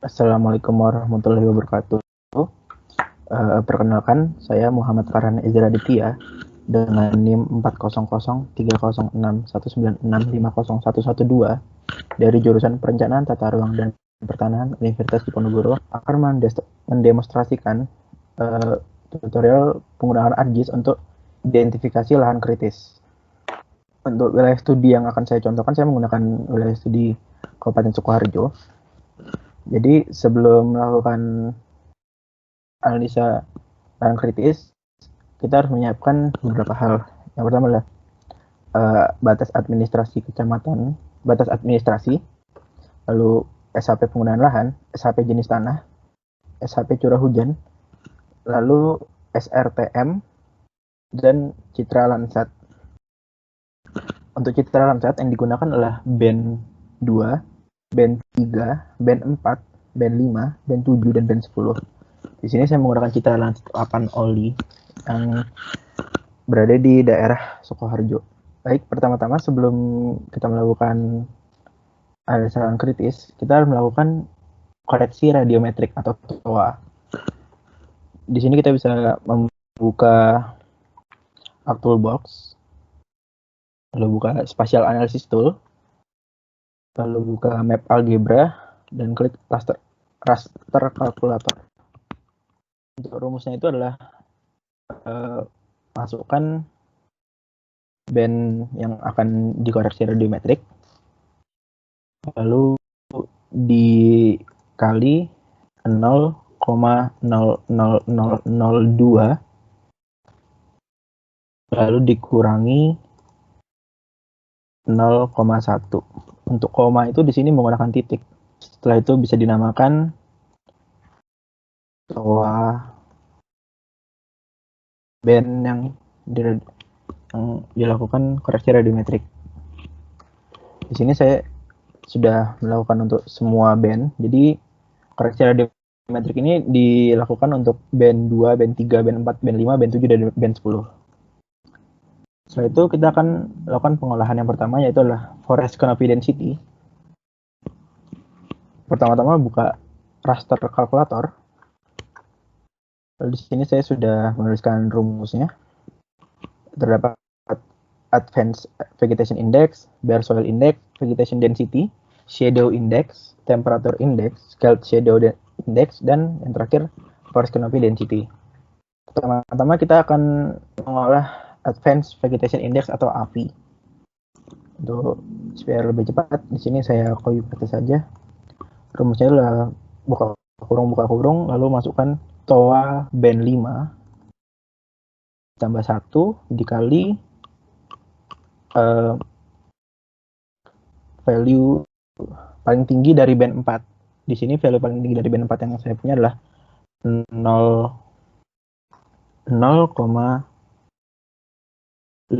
Assalamualaikum warahmatullahi wabarakatuh. Perkenalkan, saya Muhammad Farhan Ezra Aditya dengan NIM 40030619619650112 dari jurusan Perencanaan Tata Ruang dan Pertanahan Universitas Diponegoro akan mendemonstrasikan tutorial penggunaan ArcGIS untuk identifikasi lahan kritis. Untuk wilayah studi yang akan saya contohkan, saya menggunakan wilayah studi Kabupaten Sukoharjo. Jadi sebelum melakukan analisa lahan kritis, kita harus menyiapkan beberapa hal. Yang pertama adalah batas administrasi kecamatan, batas administrasi, lalu SHP penggunaan lahan, SHP jenis tanah, SHP curah hujan, lalu SRTM, dan citra Landsat. Untuk citra Landsat yang digunakan adalah band 2, band 3, band 4, band 5, band 7, dan band 10. Di sini saya menggunakan citra Landsat 8 oli yang berada di daerah Sukoharjo. Baik, pertama-tama sebelum kita melakukan analisa lahan kritis, kita harus melakukan koreksi radiometrik atau TOA. Di sini kita bisa membuka ArcToolbox, lalu buka Spatial Analysis Tool, lalu buka Map Algebra, dan klik raster kalkulator. Untuk rumusnya itu adalah masukkan band yang akan dikoreksi radiometrik, lalu dikali 0,00002, lalu dikurangi 0,1. Untuk koma itu di sini menggunakan titik. Setelah itu bisa dinamakan TOA band yang dilakukan koreksi radiometrik. Di sini saya sudah melakukan untuk semua band. Jadi koreksi radiometrik ini dilakukan untuk band 2, band 3, band 4, band 5, band 7, dan band 10. Setelah itu kita akan lakukan pengolahan yang pertama, yaitu adalah forest canopy density. Pertama-tama buka raster kalkulator. Lalu di sini saya sudah menuliskan rumusnya. Terdapat advanced vegetation index, bare soil index, vegetation density, shadow index, temperature index, scaled shadow index, dan yang terakhir forest canopy density. Pertama-tama kita akan mengolah Advanced Vegetation Index atau AVI. Untuk supaya lebih cepat, di sini saya copy paste saja. Rumusnya adalah buka kurung, lalu masukkan TOA band 5 tambah 1 dikali value paling tinggi dari band 4. Di sini value paling tinggi dari band 4 yang saya punya adalah 0,50276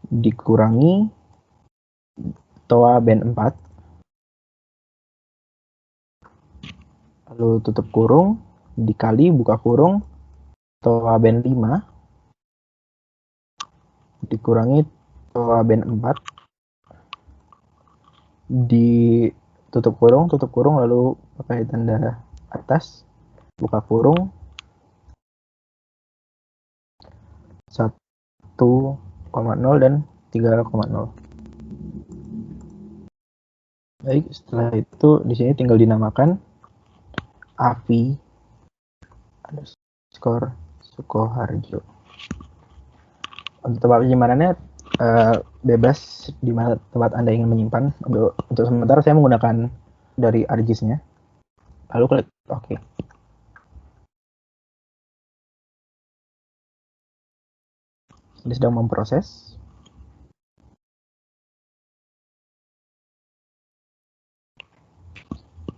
dikurangi TOA band 4, lalu tutup kurung, dikali buka kurung TOA band 5 dikurangi TOA band 4, ditutup kurung, lalu pakai tanda atas, buka kurung, 1,0 dan 3,0. Baik, setelah itu di sini tinggal dinamakan AVI underscore Sukoharjo. Untuk tempat penyimpanannya bebas di mana tempat Anda ingin menyimpan. Untuk sementara saya menggunakan dari ArcGIS-nya. Lalu klik OK. Ini sedang memproses.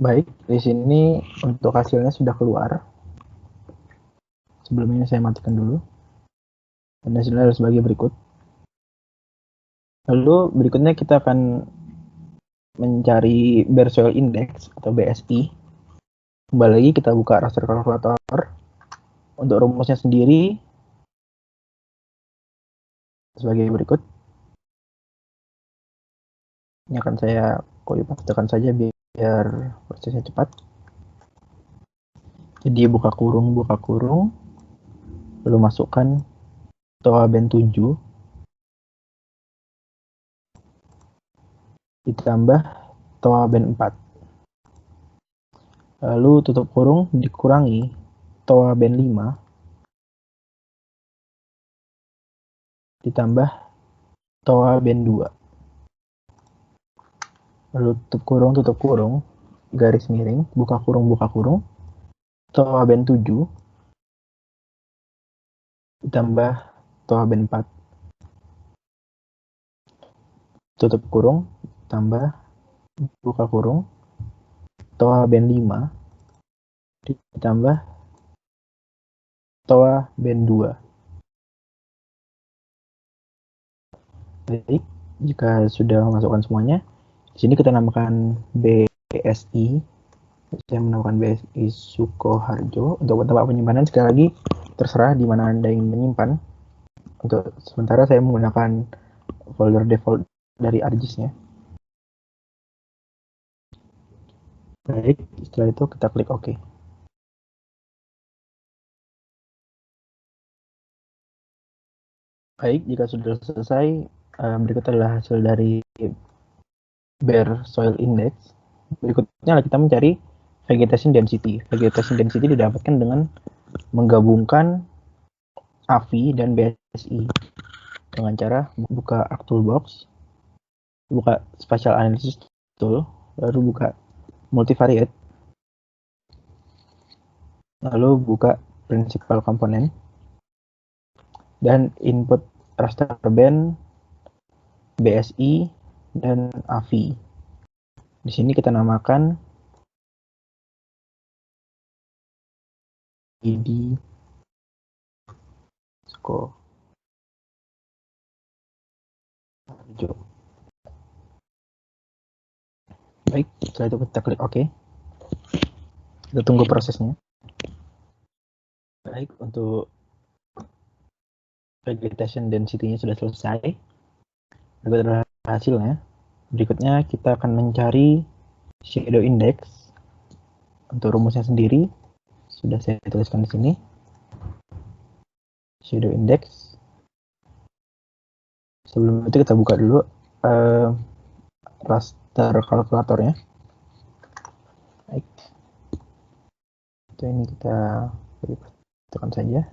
Baik, di sini untuk hasilnya sudah keluar. Sebelumnya saya matikan dulu. Dan hasilnya adalah sebagai berikut. Lalu berikutnya kita akan mencari bare soil index atau BSI. Kembali lagi kita buka raster kalkulator. Untuk rumusnya sendiri sebagai berikut. Ini akan saya copy pastekan saja biar prosesnya cepat. Jadi buka kurung, lalu masukkan TOA band 7 ditambah TOA band 4. Lalu tutup kurung dikurangi TOA band 5 ditambah TOA band 2. Lalu tutup kurung, garis miring, buka kurung, TOA band 7 ditambah TOA band 4. Tutup kurung, tambah, buka kurung, TOA band 5 ditambah TOA band 2. Baik, jika sudah memasukkan semuanya, di sini kita namakan BSI. Saya menamakan BSI Sukoharjo. Untuk tempat penyimpanan sekali lagi terserah di mana Anda ingin menyimpan. Untuk sementara saya menggunakan folder default dari ArcGIS-nya. Baik, setelah itu kita klik OK. Baik, jika sudah selesai, berikut adalah hasil dari Bare Soil Index. Berikutnya kita mencari Vegetation Density. Vegetation Density didapatkan dengan menggabungkan AVI dan BSI dengan cara buka ArcToolbox, buka Spatial Analysis Tool, lalu buka Multivariate, lalu buka Principal Component, dan input raster band, BSI, dan AVI. Di sini kita namakan ID Sukoharjo. Baik, setelah itu kita klik OK. Kita tunggu prosesnya. Baik, untuk vegetation density-nya sudah selesai. Berikut adalah hasilnya. Berikutnya kita akan mencari shadow index. Untuk rumusnya sendiri sudah saya tuliskan di sini. Shadow index. Sebelum itu kita buka dulu raster kalkulatornya. Baik. Itu ini kita tekan saja.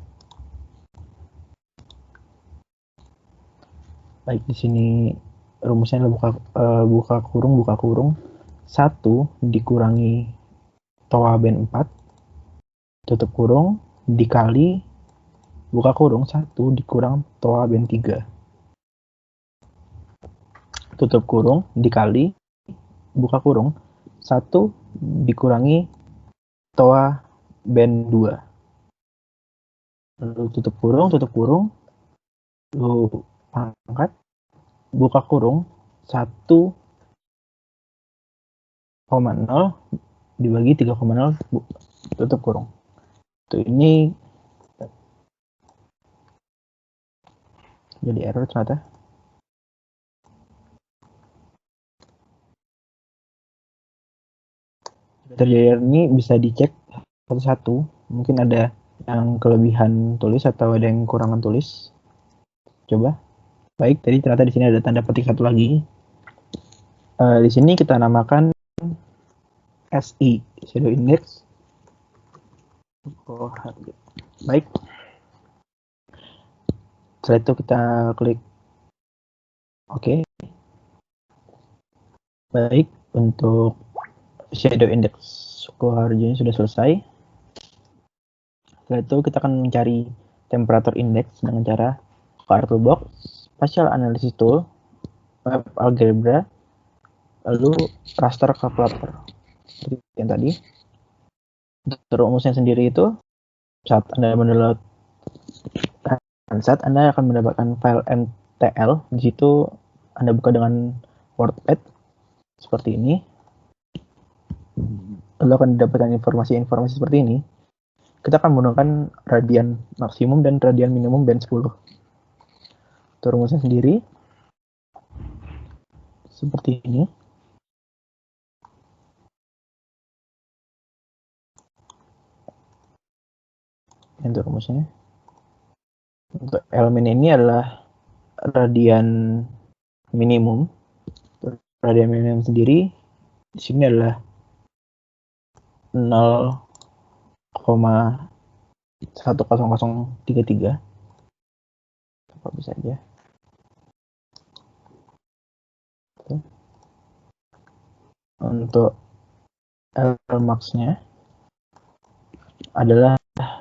Baik, di sini rumusnya adalah buka kurung 1 dikurangi TOA band 4, tutup kurung, dikali buka kurung 1 dikurang TOA band 3, tutup kurung, dikali buka kurung 1 dikurangi TOA band 2, lalu tutup kurung, lalu pangkat, buka kurung 1,0 dibagi 3,0, tutup kurung. Tuh, ini jadi error ternyata. Terjadi ini bisa dicek satu-satu. Mungkin ada yang kelebihan tulis atau ada yang kurangan tulis. Coba. Baik, tadi ternyata di sini ada tanda petik satu lagi. Di sini kita namakan SI, Shadow Index. Baik. Setelah itu kita klik OK. Baik, untuk Shadow Index Sukoharjo sudah selesai. Setelah itu kita akan mencari temperature index dengan cara ke ArcToolbox, Spatial Analysis Tool, Web Algebra, lalu raster calculator. Seperti yang tadi. Untuk rumusnya sendiri itu saat Anda mendownload Landsat, Anda akan mendapatkan file MTL. Di situ Anda buka dengan WordPad seperti ini. Lalu akan didapatkan informasi-informasi seperti ini. Kita akan menggunakan radian maksimum dan radian minimum band 10. Untuk rumusnya sendiri, seperti ini. Untuk rumusnya, untuk elemen ini adalah radian minimum. Radian minimum sendiri di sini adalah 0,10033. Apa bisa aja. Untuk Lmax-nya adalah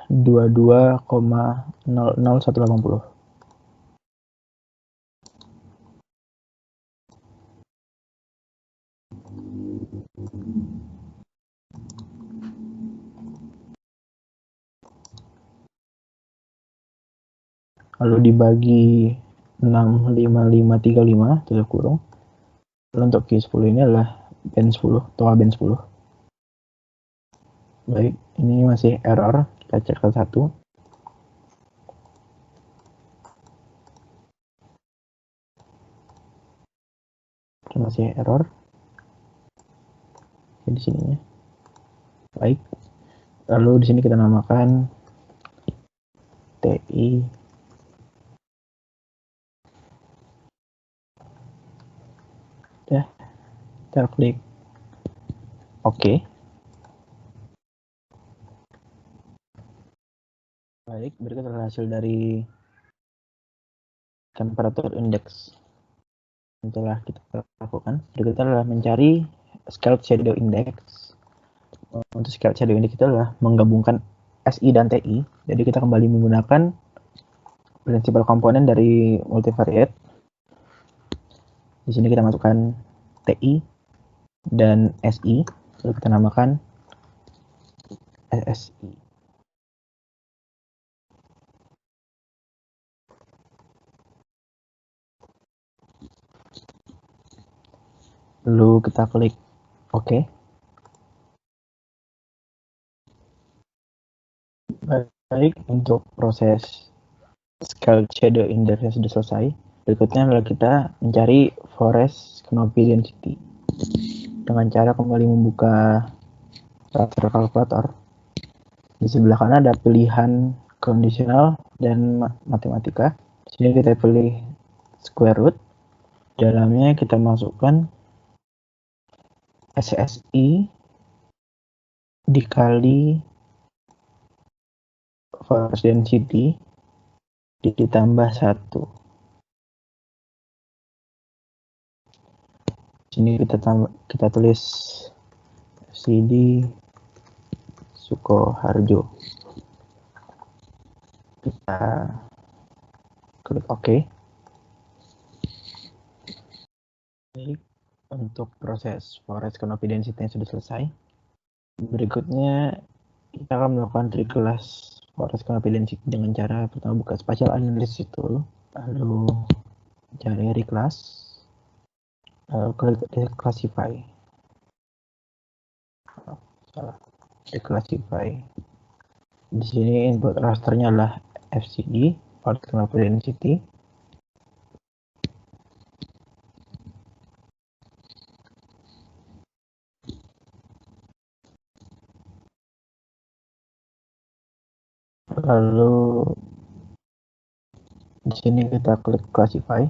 22,00180. Lalu dibagi 65535 tutup kurung. Lalu untuk Q10 ini adalah band 10, toa band 10. Baik, ini masih error. Kita cek ke satu. Masih error. Di sininya. Baik. Lalu di sini kita namakan TI. Ya, kita klik OK. Baik, berikut adalah hasil dari temperature index yang telah kita lakukan. Berikutnya adalah mencari scaled shadow index. Untuk scaled shadow index itu adalah menggabungkan SI dan TI. Jadi kita kembali menggunakan principal komponen dari multivariate. Di sini kita masukkan TI dan SI, lalu kita namakan SSI. Lalu kita klik OK. Baik, untuk proses scaled shadow index sudah selesai. Berikutnya adalah kita mencari forest canopy density dengan cara kembali membuka raster calculator. Di sebelah kanan ada pilihan kondisional dan matematika. Di sini kita pilih square root. Dalamnya kita masukkan SSI dikali forest density ditambah 1. Sini kita tulis CD Sukoharjo. Kita klik OK. Baik, untuk proses forest canopy density sudah selesai. Berikutnya kita akan melakukan tree class forest canopy density dengan cara pertama buka spatial analysis tool, lalu cari reclass, lalu klik declassify. Declassify. Di sini input rasternya adalah FCD, forest canopy density. Lalu di sini kita klik classify.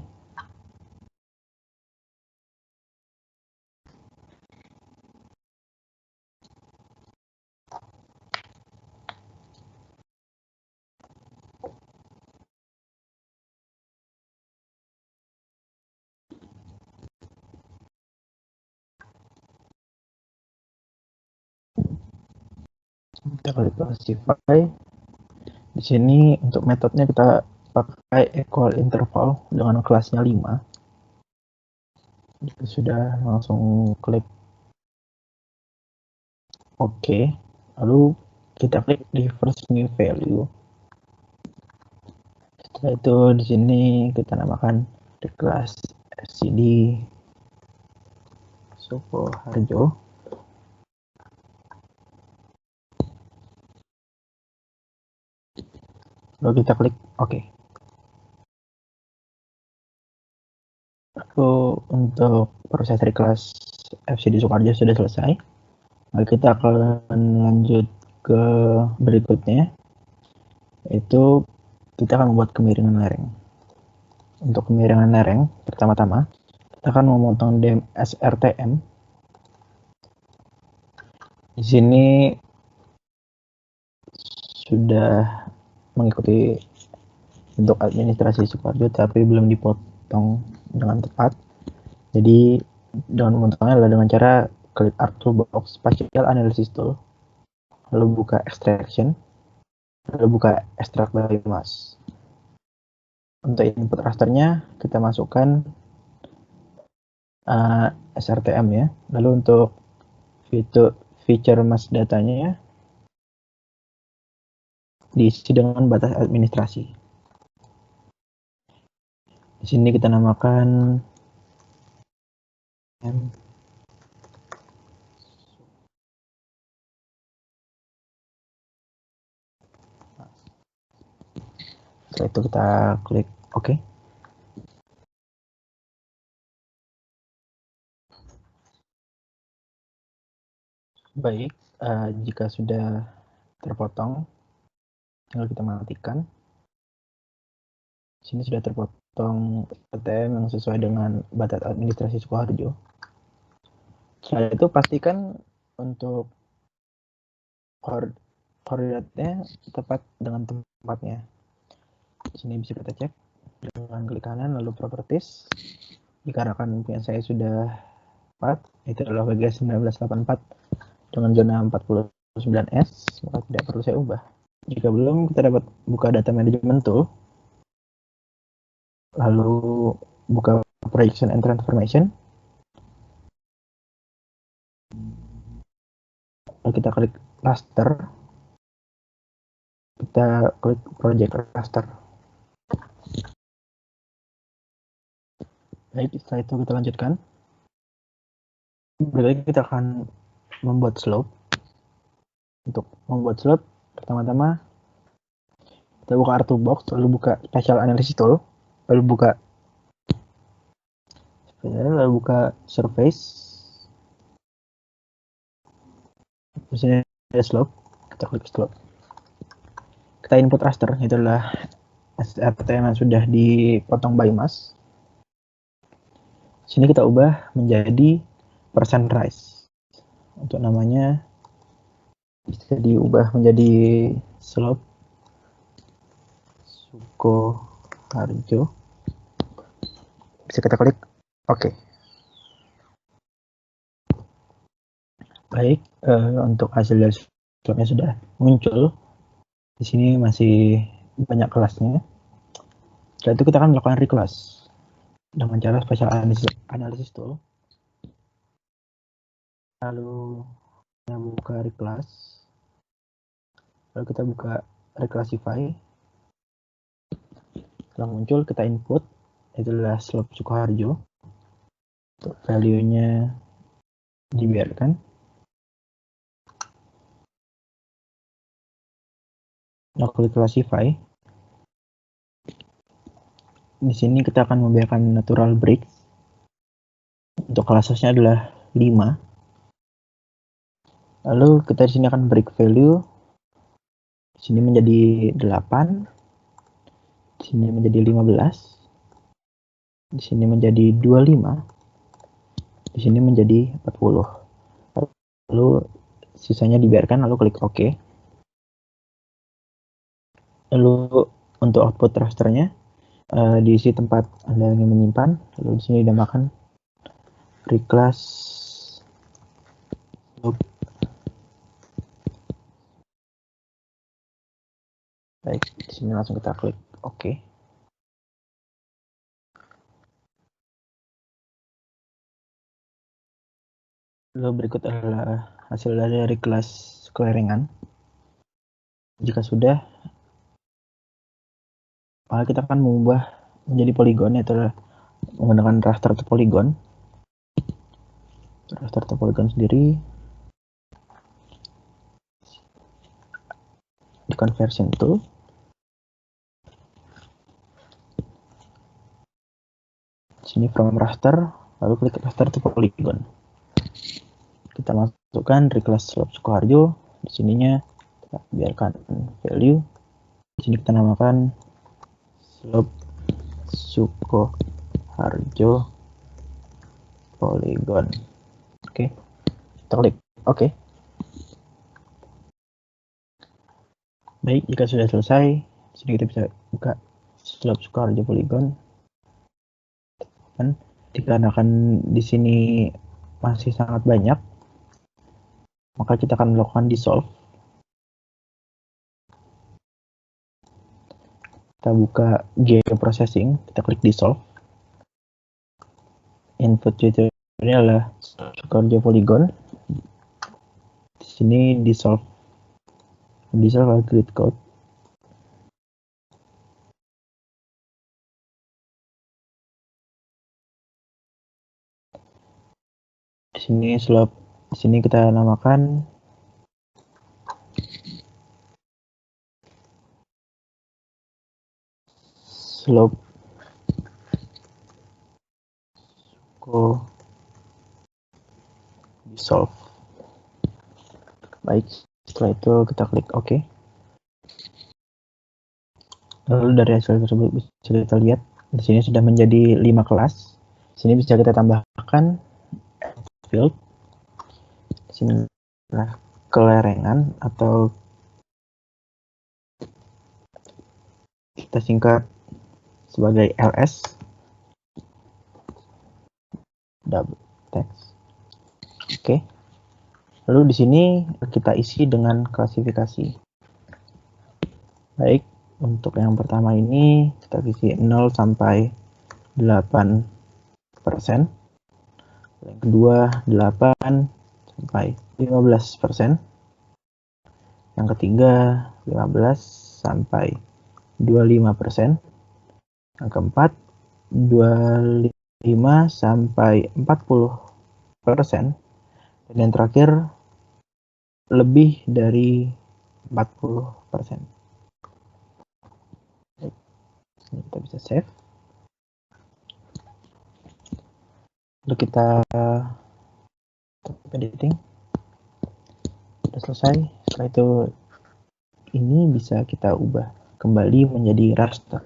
Kita klik classify. Di sini untuk metodenya kita pakai equal interval dengan kelasnya 5. Kita sudah langsung klik OK. Lalu kita klik di first new value. Setelah itu di sini kita namakan the class SCD Sukoharjo. Lalu kita klik OK. Lalu untuk proses reclass FCD Soekarjo sudah selesai. Nah, kita akan lanjut ke berikutnya, yaitu kita akan membuat kemiringan lereng. Untuk kemiringan lereng, pertama-tama kita akan memotong DEM SRTM. Di sini sudah mengikuti bentuk administrasi Soekarjo, tapi belum dipotong dengan tepat. Jadi dengan memotongnya adalah dengan cara klik Art Toolbox, Spatial Analysis Tool, lalu buka Extraction, lalu buka Extract by Mask. Untuk input rasternya kita masukkan SRTM ya. Lalu untuk feature mask datanya diisi dengan batas administrasi. Di sini kita namakan setelah itu kita klik OK. Baik, jika sudah terpotong, tinggal kita matikan. Di sini sudah terpotong SRTM yang sesuai dengan batas administrasi Sukoharjo. Setelah itu pastikan untuk koordinatnya tepat dengan tempatnya. Di sini bisa kita cek dengan klik kanan lalu properties. Dikarenakan punya saya sudah tepat, itu adalah WGS 1984 dengan zona 49S, maka tidak perlu saya ubah. Jika belum, kita dapat buka data management tool, lalu buka projection and transformation, lalu kita klik raster, kita klik project raster. Baik, setelah itu kita lanjutkan. Berikutnya kita akan membuat slope. Untuk membuat slope, pertama-tama kita buka Art Toolbox, lalu buka Spatial Analysis Tool, lalu buka Surface. Di sini ada slope, kita klik slope. Kita input raster, itu adalah SRTM yang sudah dipotong by mask. Sini kita ubah menjadi percent rise. Untuk namanya bisa diubah menjadi slope Sukoharjo. Bisa kita klik OK. Baik, untuk hasil dari slope-nya sudah muncul. Di sini masih banyak kelasnya. Setelah itu kita akan melakukan reclass dengan cara Spatial Analysis Tool. Lalu kita buka reclass, lalu kita buka reclassify. Setelah muncul kita input, itu adalah slope Sukoharjo. Untuk value-nya dibiarkan. Lalu klik classify. Di sini kita akan membiarkan natural break. Untuk kelasnya adalah 5. Lalu kita di sini akan break value. Di sini menjadi 8. Di sini menjadi 15. Di sini menjadi 25. Di sini menjadi 40. Lalu sisanya dibiarkan, lalu klik OK. Lalu untuk output rasternya diisi tempat Anda ingin menyimpan. Lalu di sini dinamakan reclass loop. Baik, di sini langsung kita klik OK. Lalu berikut adalah hasil dari reclass kelerengan. Jika sudah, maka kita akan mengubah menjadi poligon, yaitu menggunakan raster atau poligon. Raster atau poligon sendiri di conversion tool. Sini from raster, lalu klik raster to polygon. Kita masukkan reclass slope Sukoharjo. Di sininya kita biarkan value. Di sini kita namakan slope Sukoharjo polygon. Oke, kita klik oke. Baik, jika sudah selesai, di sini kita bisa buka slope Sukoharjo polygon. Dan dikarenakan di sini masih sangat banyak, maka kita akan melakukan dissolve. Kita buka geoprocessing, kita klik dissolve. Input tutorial adalah Sukoharjo polygon. Di sini dissolve grid code. Di sini slope, di sini kita namakan slope dissolve. Baik, setelah itu kita klik OK. Lalu dari hasil tersebut bisa kita lihat di sini sudah menjadi 5 kelas. Di sini bisa kita tambahkan field. Di sini adalah kelerengan atau kita singkat sebagai LS, double text. Oke. Lalu di sini kita isi dengan klasifikasi. Baik, untuk yang pertama ini kita isi 0 sampai 8%. Yang kedua 8 sampai 15%. Yang ketiga 15 sampai 25%. Yang keempat 25 sampai 40%. Dan yang terakhir lebih dari 40%. Ini kita bisa save. Lalu kita editing. Sudah selesai. Setelah itu ini bisa kita ubah kembali menjadi raster.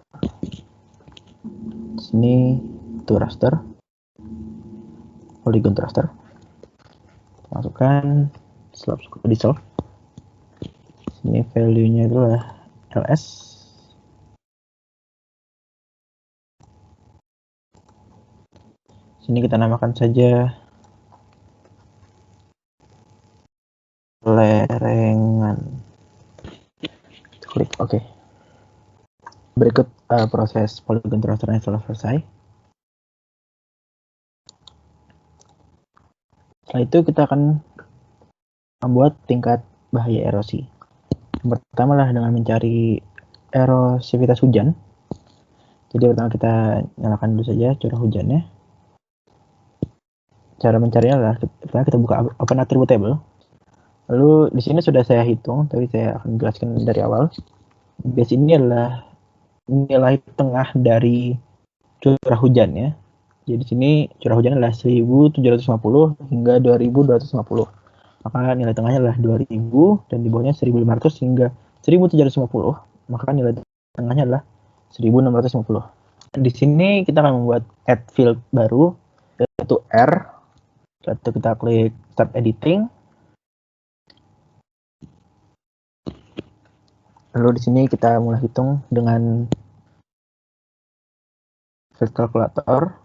Di sini to raster, polygon raster. Masukkan slope dissolve. Sini value-nya adalah LS. Sini kita namakan saja lerengan. Klik OK. Berikut proses polygon rasternya telah selesai. Setelah itu kita akan membuat tingkat bahaya erosi. Yang pertama adalah dengan mencari erosivitas hujan. Jadi pertama kita nyalakan dulu saja curah hujannya. Cara mencarinya adalah kita buka open attribute table. Lalu di sini sudah saya hitung, tapi saya akan jelaskan dari awal. Base ini adalah nilai tengah dari curah hujannya. Jadi di sini curah hujan adalah 1750 hingga 2250. Maka nilai tengahnya adalah 2000 dan di bawahnya 1500 hingga 1750. Maka nilai tengahnya adalah 1650. Di sini kita akan membuat add field baru yaitu R. Lalu kita klik start editing. Lalu di sini kita mulai hitung dengan field calculator.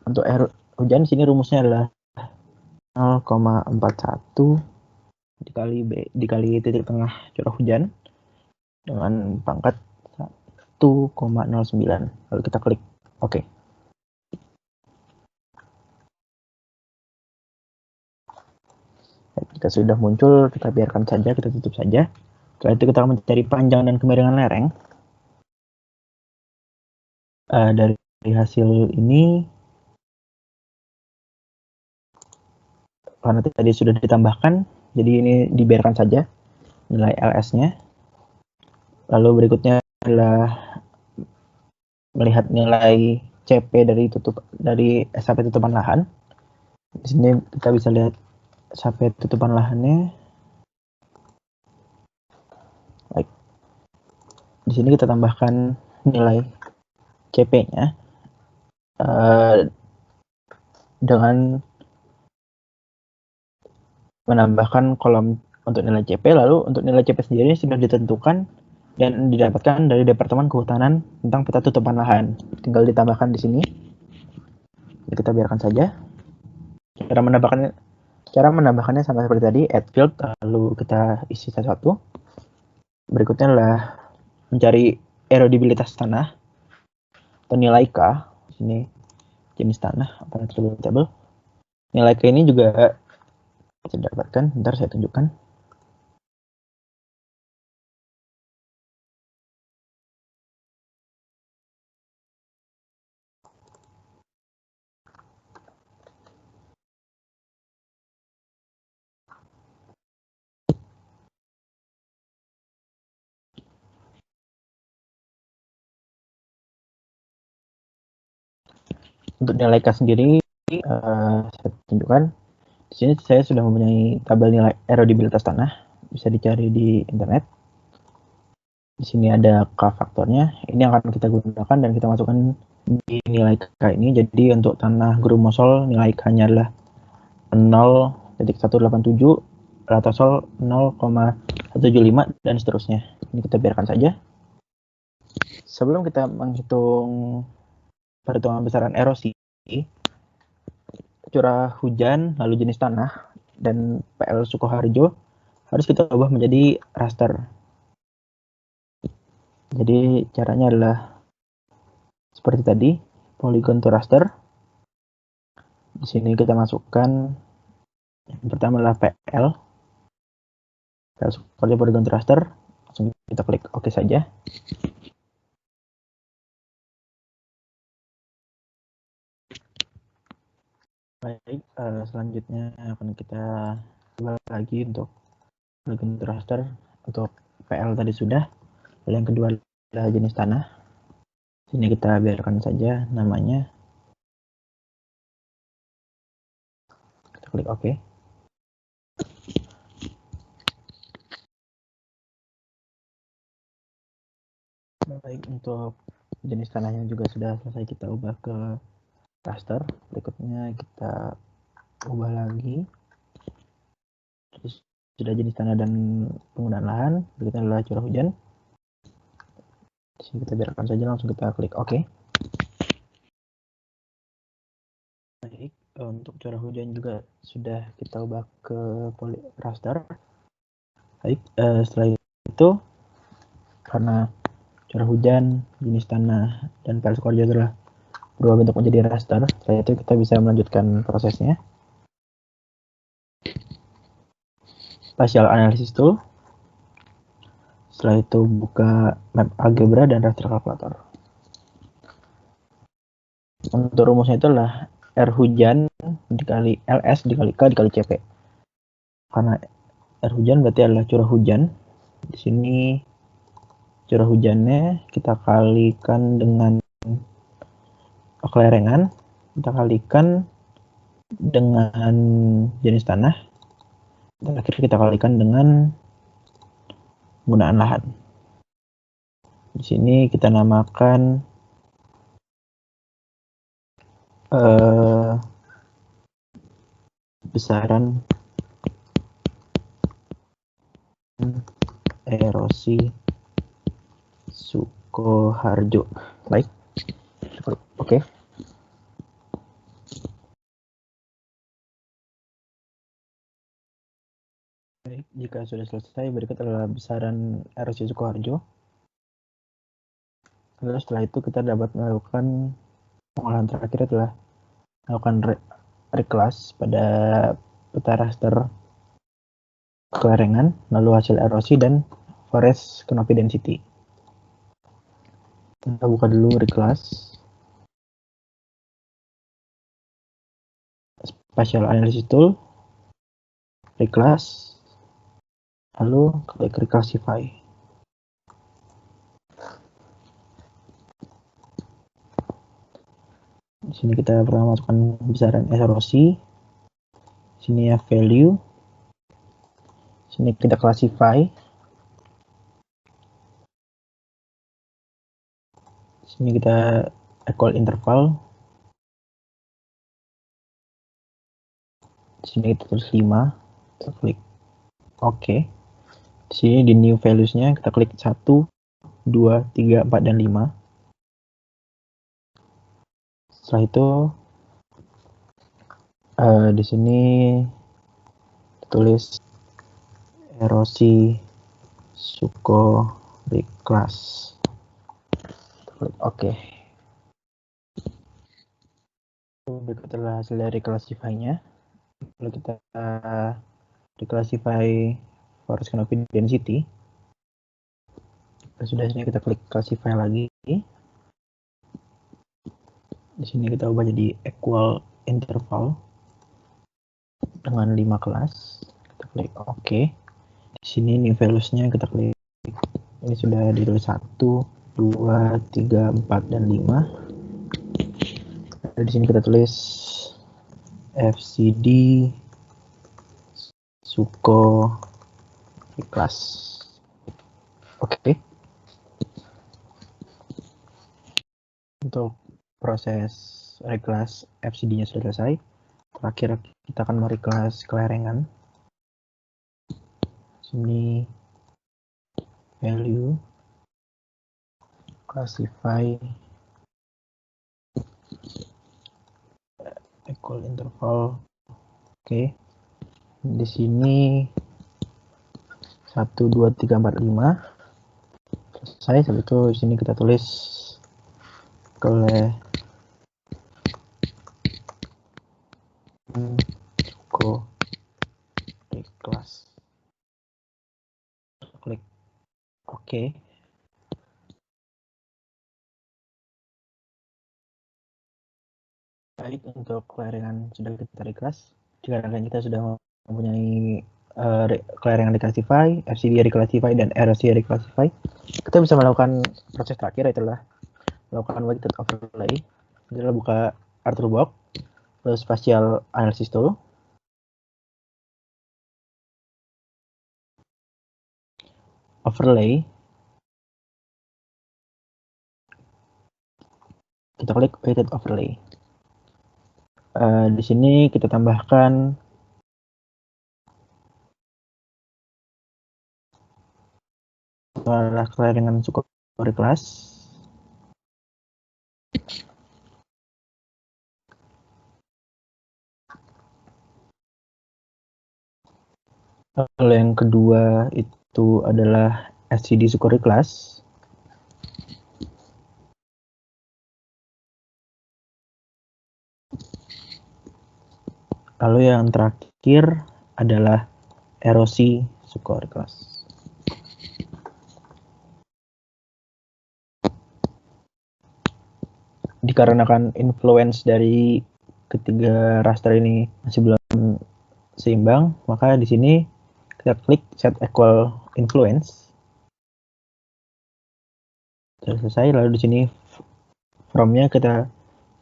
Untuk air hujan di sini rumusnya adalah 0,41 dikali titik tengah curah hujan dengan pangkat 1,09. Lalu kita klik OK. Jika sudah muncul, kita biarkan saja, kita tutup saja. Setelah itu kita akan mencari panjang dan kemiringan lereng. Dari hasil ini, karena tadi sudah ditambahkan, jadi ini dibiarkan saja nilai LS-nya. Lalu berikutnya adalah melihat nilai CP dari SHP tutupan lahan. Di sini kita bisa lihat SHP tutupan lahannya. Baik. Di sini kita tambahkan nilai CP-nya dengan menambahkan kolom untuk nilai CP, lalu untuk nilai CP sendiri sudah ditentukan dan didapatkan dari Departemen Kehutanan tentang peta tutupan lahan. Tinggal ditambahkan di sini. Kita biarkan saja. Cara menambahkannya sama seperti tadi, add field, lalu kita isi satu-satu. Berikutnya adalah mencari erodibilitas tanah atau nilai K. Di sini jenis tanah, attribute table. Nilai K ini juga bisa didapatkan. Bentar saya tunjukkan. Untuk nilai K sendiri, saya tunjukkan. Di sini saya sudah mempunyai tabel nilai erodibilitas tanah, bisa dicari di internet. Di sini ada K faktornya. Ini akan kita gunakan dan kita masukkan di nilai K ini. Jadi untuk tanah grumosol nilai K-nya adalah 0.187, ratosol 0,175 dan seterusnya. Ini kita biarkan saja. Sebelum kita menghitung perhitungan besaran erosi, curah hujan, lalu jenis tanah, dan PL Sukoharjo harus kita ubah menjadi raster. Jadi caranya adalah seperti tadi, polygon to raster. Di sini kita masukkan yang pertama adalah PL Sukoharjo polygon to raster. Langsung kita klik OK saja. Baik, selanjutnya akan kita coba lagi untuk polygon to raster. Untuk PL tadi sudah. Lalu yang kedua adalah jenis tanah. Sini kita biarkan saja namanya. Kita klik OK. Baik, untuk jenis tanahnya juga sudah selesai kita ubah ke raster. Berikutnya kita ubah lagi. Terus sudah jenis tanah dan penggunaan lahan. Berikutnya adalah curah hujan. Di sini kita biarkan saja, langsung kita klik OK. Baik, untuk curah hujan juga sudah kita ubah ke raster. Baik, setelah itu karena curah hujan, jenis tanah, dan PL Sukoharjo telah berubah bentuk menjadi raster, setelah itu kita bisa melanjutkan prosesnya. Spatial Analysis Tool. Setelah itu buka map algebra dan raster kalkulator. Untuk rumusnya itu adalah R hujan dikali LS dikali K dikali CP. Karena R hujan berarti adalah curah hujan. Di sini curah hujannya kita kalikan dengan kelerengan, kita kalikan dengan jenis tanah, terakhir kita kalikan dengan penggunaan lahan. Di sini kita namakan besaran erosi Sukoharjo. Baik, oke. Baik, jika sudah selesai, berikut adalah besaran erosi Sukoharjo. Lalu setelah itu kita dapat melakukan pengolahan terakhir adalah melakukan reclass pada peta raster kelerengan, lalu hasil erosi dan forest canopy density. Kita buka dulu reclass, spatial analysis tool, reclass, lalu klik reclassify. Di sini kita pertama masukkan besaran erosi. Sini ya value. Sini kita classify. Sini kita equal interval. Di sini kita tulis 5. Kita klik OK. Di sini di new values-nya kita klik 1, 2, 3, 4, dan 5. Setelah itu di sini tulis erosi suko reclass. Klik OK. Berikut adalah hasil dari classify-nya. Lalu kita declassify forest canopy density. Sudah, sini kita klik classify lagi. Di sini kita ubah jadi equal interval dengan 5 kelas. Kita klik OK. Di sini new values-nya kita klik. Ini sudah ditulis 1, 2, 3, 4, dan 5. Lalu di sini kita tulis FCD suko reclass. Oke. Untuk proses reclass FCD-nya sudah selesai. Terakhir kita akan mereclass kelerengan. Sini value, classify, equal interval. Oke. Di sini 1, 2, 3, 4, 5. Selesai. Setelah itu di sini kita tulis suko reclass. Klik OK. Baik, untuk kelerengan sudah kita reclass. Jika kita sudah mempunyai kelerengan declassify, FCD declassify, dan RC declassify, kita bisa melakukan proses terakhir, yaitu melakukan weighted overlay. Kita buka ArthurBox, lalu spatial analysis tool. Overlay. Kita klik weighted overlay. Di sini kita tambahkan kelerengan suko reclass. Lalu yang kedua itu adalah FCD suko reclass. Lalu yang terakhir adalah erosi suko reclass. Dikarenakan influence dari ketiga raster ini masih belum seimbang, maka di sini kita klik set equal influence. Sudah selesai. Lalu di sini from-nya kita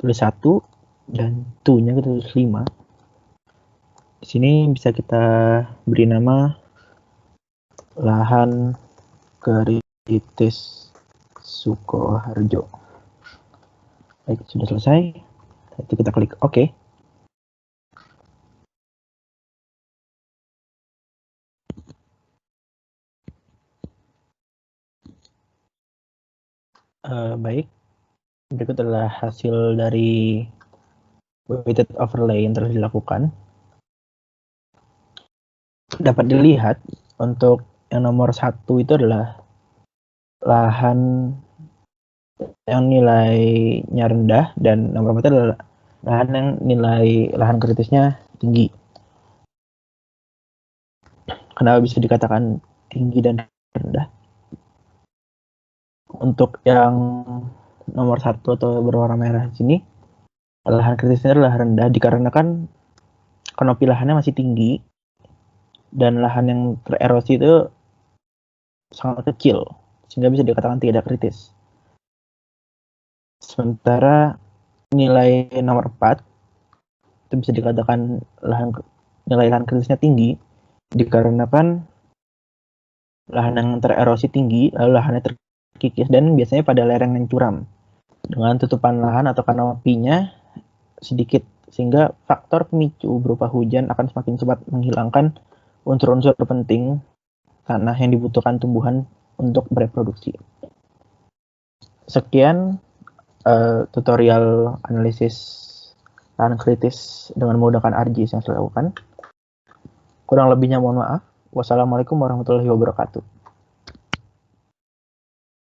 tulis 1 dan to-nya kita tulis 5. Di sini bisa kita beri nama lahan kritis Sukoharjo. Baik, sudah selesai. Itu kita klik OK. Baik, berikut adalah hasil dari weighted overlay yang telah dilakukan. Dapat dilihat untuk yang nomor 1 itu adalah lahan yang nilainya rendah, dan nomor 4 adalah lahan yang nilai lahan kritisnya tinggi. Kenapa bisa dikatakan tinggi dan rendah? Untuk yang nomor 1 atau berwarna merah di sini, lahan kritisnya adalah rendah dikarenakan kanopi lahannya masih tinggi dan lahan yang tererosi itu sangat kecil, sehingga bisa dikatakan tidak kritis. Sementara nilai nomor 4 itu bisa dikatakan nilai lahan kritisnya tinggi dikarenakan lahan yang tererosi tinggi, lalu lahannya terkikis, dan biasanya pada lereng yang curam dengan tutupan lahan atau kanopinya sedikit, sehingga faktor pemicu berupa hujan akan semakin cepat menghilangkan unsur-unsur penting tanah yang dibutuhkan tumbuhan untuk bereproduksi. Sekian tutorial analisis lahan kritis dengan menggunakan ArcGIS yang saya lakukan. Kurang lebihnya mohon maaf. Wassalamualaikum warahmatullahi wabarakatuh.